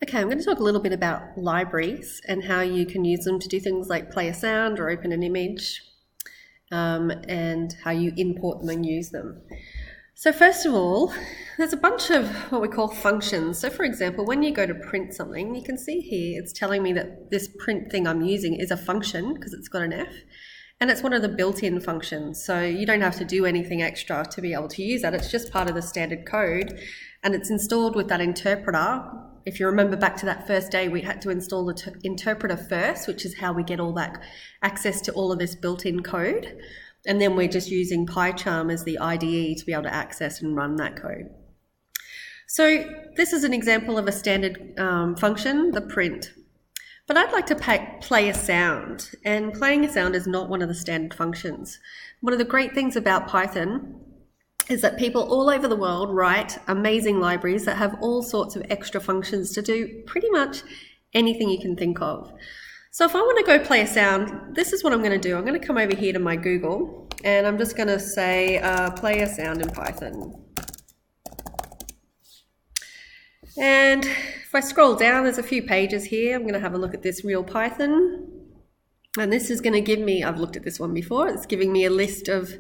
Okay, I'm going to talk a little bit about libraries and how you can use them to do things like play a sound or open an image, and how you import them and use them. So first of all, there's a bunch of what we call functions. So for example, when you go to print something, you can see here it's telling me that this print thing I'm using is a function because it's got an F, and it's one of the built-in functions. So you don't have to do anything extra to be able to use that. It's just part of the standard code, and it's installed with that interpreter. If you remember back to that first day, we had to install the interpreter first, which is how we get all that access to all of this built-in code. And then we're just using PyCharm as the IDE to be able to access and run that code. So this is an example of a standard function, the print. But I'd like to play a sound, and playing a sound is not one of the standard functions. One of the great things about Python is that people all over the world write amazing libraries that have all sorts of extra functions to do pretty much anything you can think of. So if I want to go play a sound, this is what I'm going to do. I'm going to come over here to my Google, and I'm just going to say play a sound in Python. And if I scroll down, there's a few pages here. I'm going to have a look at this Real Python. And this is going to give me, I've looked at this one before, it's giving me a list of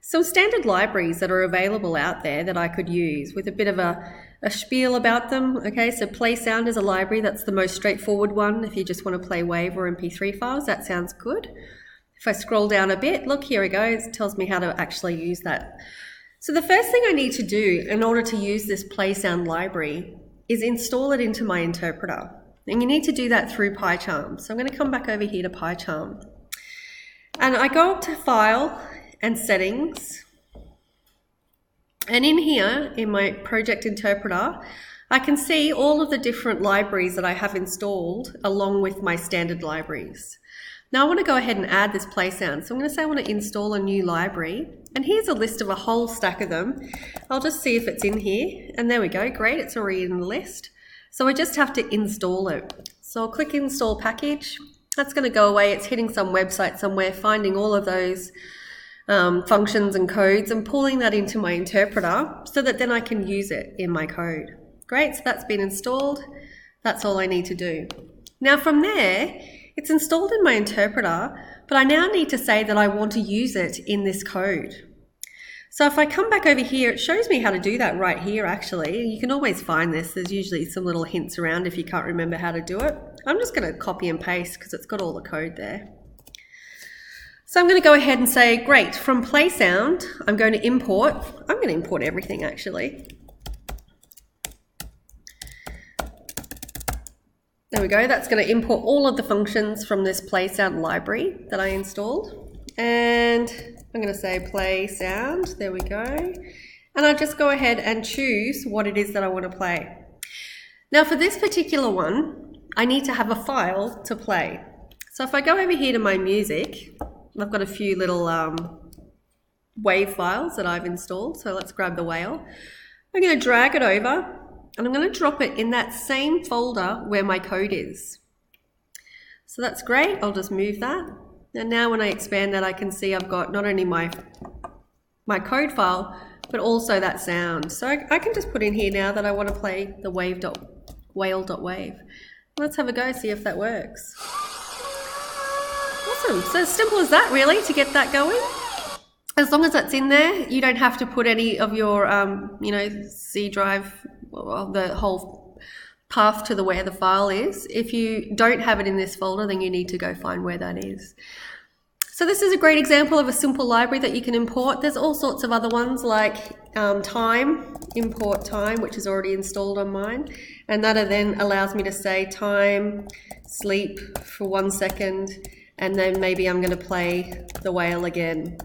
some standard libraries that are available out there that I could use with a bit of a spiel about them. Okay, so Play Sound is a library. That's the most straightforward one. If you just want to play WAV or MP3 files, that sounds good. If I scroll down a bit, look, here it goes. It tells me how to actually use that. So the first thing I need to do in order to use this Play Sound library is install it into my interpreter. And you need to do that through PyCharm. So I'm going to come back over here to PyCharm. And I go up to File and Settings. And in here, in my project interpreter, I can see all of the different libraries that I have installed along with my standard libraries. Now I want to go ahead and add this play sound. So I'm going to say I want to install a new library. And here's a list of a whole stack of them. I'll just see if it's in here. And there we go, great, it's already in the list. So I just have to install it. So I'll click Install Package. That's going to go away. It's hitting some website somewhere, finding all of those functions and codes and pulling that into my interpreter so that then I can use it in my code. Great, so that's been installed. That's all I need to do. Now from there, it's installed in my interpreter, but I now need to say that I want to use it in this code. So if I come back over here, it shows me how to do that right here actually. You can always find this. There's usually some little hints around if you can't remember how to do it. I'm just going to copy and paste because it's got all the code there. So I'm going to go ahead and say, great, from Play Sound, I'm going to import. I'm going to import everything actually. There we go, that's going to import all of the functions from this Play Sound library that I installed. And I'm going to say Play Sound, there we go. And I'll just go ahead and choose what it is that I want to play. Now for this particular one, I need to have a file to play. So if I go over here to my music, I've got a few little WAV files that I've installed. So let's grab the whale. I'm going to drag it over and I'm going to drop it in that same folder where my code is. So that's great. I'll just move that. And now when I expand that, I can see I've got not only my code file, but also that sound. So I can just put in here now that I want to play the whale.wave. Let's have a go, see if that works. Awesome, so as simple as that really to get that going. As long as that's in there, you don't have to put any of your, C drive, well, the whole path to where the file is. If you don't have it in this folder, then you need to go find where that is. So this is a great example of a simple library that you can import. There's all sorts of other ones like time, import time, which is already installed on mine. And that then allows me to say time, sleep for 1 second, and then maybe I'm going to play the whale again.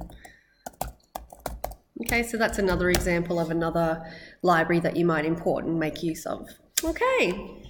Okay, so that's another example of another library that you might import and make use of. Okay.